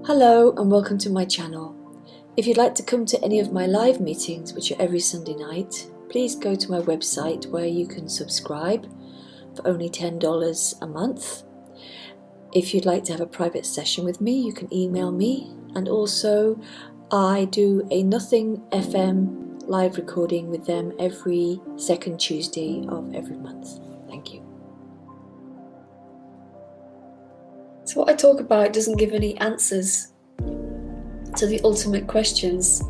Hello and welcome to my channel. If you'd like to come to any of my live meetings, which are every Sunday night, please go to my website where you can subscribe for only $10 a month. If you'd like to have a private session with me, you can email me, and also I do a Nothing FM live recording with them every second Tuesday of every month. Thank you. So what I talk about doesn't give any answers to the ultimate questions,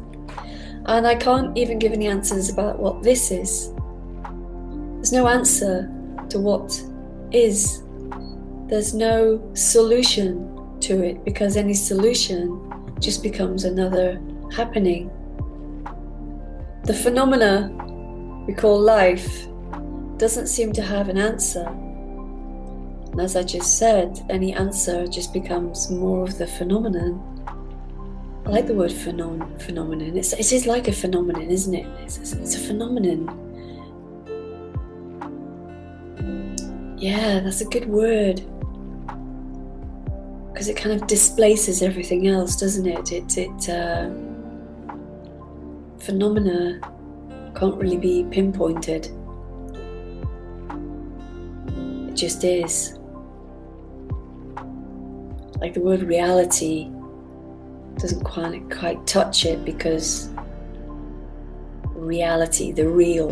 and I can't even give any answers about what this is. There's no answer to what is. There's no solution to it, because any solution just becomes another happening. The phenomena we call life doesn't seem to have an answer. And as I just said, any answer just becomes more of the phenomenon. I like the word phenomenon. It is like a phenomenon, isn't it? It's a phenomenon. Yeah, that's a good word. Because it kind of displaces everything else, doesn't it? Phenomena can't really be pinpointed. It just is. Like the word reality doesn't quite touch it, because reality, the real.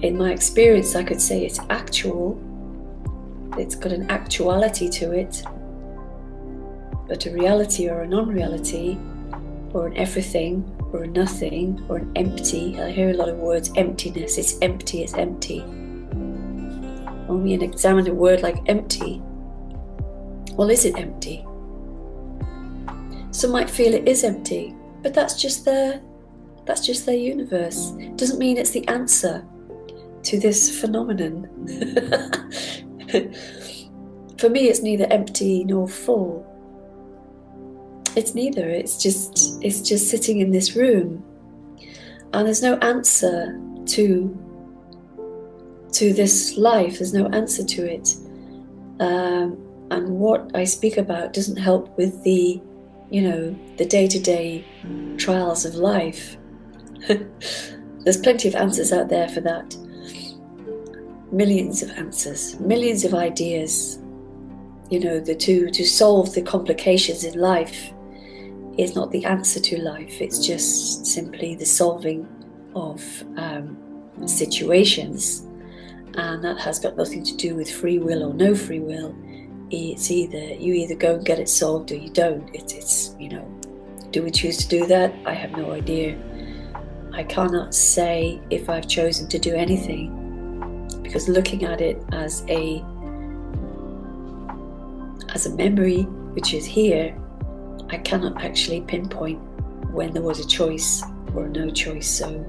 In my experience, I could say it's actual. It's got an actuality to it. But a reality or a non-reality, or an everything, or a nothing, or an empty. I hear a lot of words, emptiness. It's empty. When we examine a word like empty, well, is it empty? Some might feel it is empty, but that's just their universe. It doesn't mean it's the answer to this phenomenon. For me, it's neither empty nor full. It's neither. It's just sitting in this room, and there's no answer to this life. There's no answer to it. And what I speak about doesn't help with the day-to-day trials of life. There's plenty of answers out there for that. Millions of answers, millions of ideas. To solve the complications in life is not the answer to life. It's just simply the solving of situations. And that has got nothing to do with free will or no free will. It's you either go and get it solved or you don't. It's do we choose to do that? I have no idea. I cannot say if I've chosen to do anything, because looking at it as a memory which is here, I cannot actually pinpoint when there was a choice or no choice. So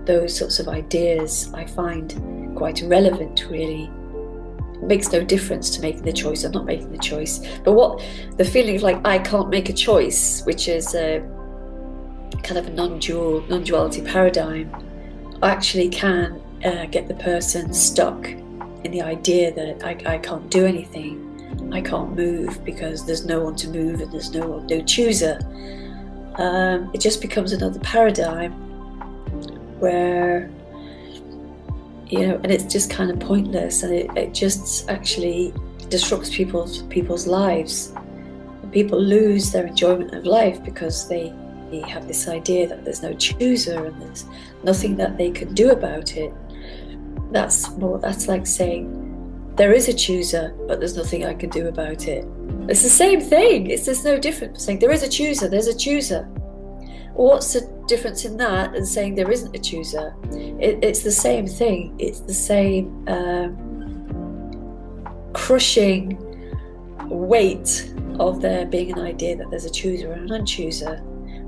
those sorts of ideas I find quite irrelevant, really. It makes no difference to making the choice or not making the choice. But what the feeling of like I can't make a choice, which is a kind of a non-duality paradigm, I actually can get the person stuck in the idea that I can't do anything. I can't move because there's no one to move and there's no chooser. It just becomes another paradigm where, and it's just kind of pointless, and it just actually disrupts people's lives. And people lose their enjoyment of life because they have this idea that there's no chooser and there's nothing that they can do about it. That's like saying there is a chooser, but there's nothing I can do about it. It's the same thing. There's no difference saying there is a chooser, there's a chooser. What's the difference in that and saying there isn't a chooser? It's the same thing. It's the same crushing weight of there being an idea that there's a chooser and an unchooser.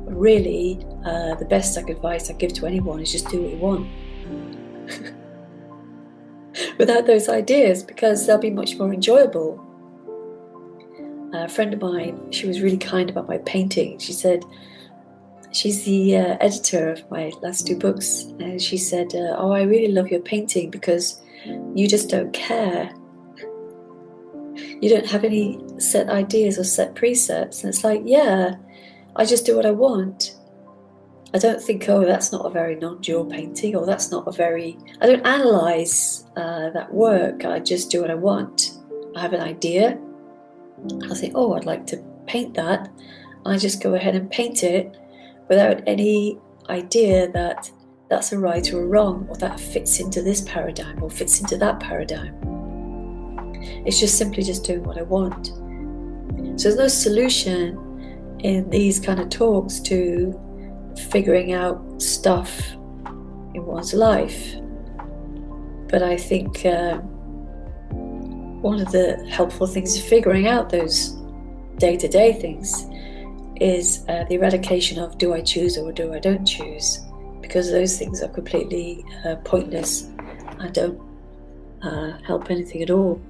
But really, the best advice I give to anyone is just do what you want. Without those ideas, because they'll be much more enjoyable. A friend of mine, she was really kind about my painting. She said, she's the editor of my last 2 books, and she said, oh, I really love your painting because you just don't care. You don't have any set ideas or set precepts. And it's like, yeah, I just do what I want. I don't think, oh, that's not a very non-dual painting, or that's not a very... I don't analyse that work. I just do what I want. I have an idea. I think, oh, I'd like to paint that. I just go ahead and paint it without any idea that that's a right or a wrong, or that fits into this paradigm or fits into that paradigm. It's just simply just doing what I want. So there's no solution in these kind of talks to figuring out stuff in one's life. But I think one of the helpful things is figuring out those day-to-day things is the eradication of do I choose or do I don't choose, because those things are completely pointless and don't help anything at all.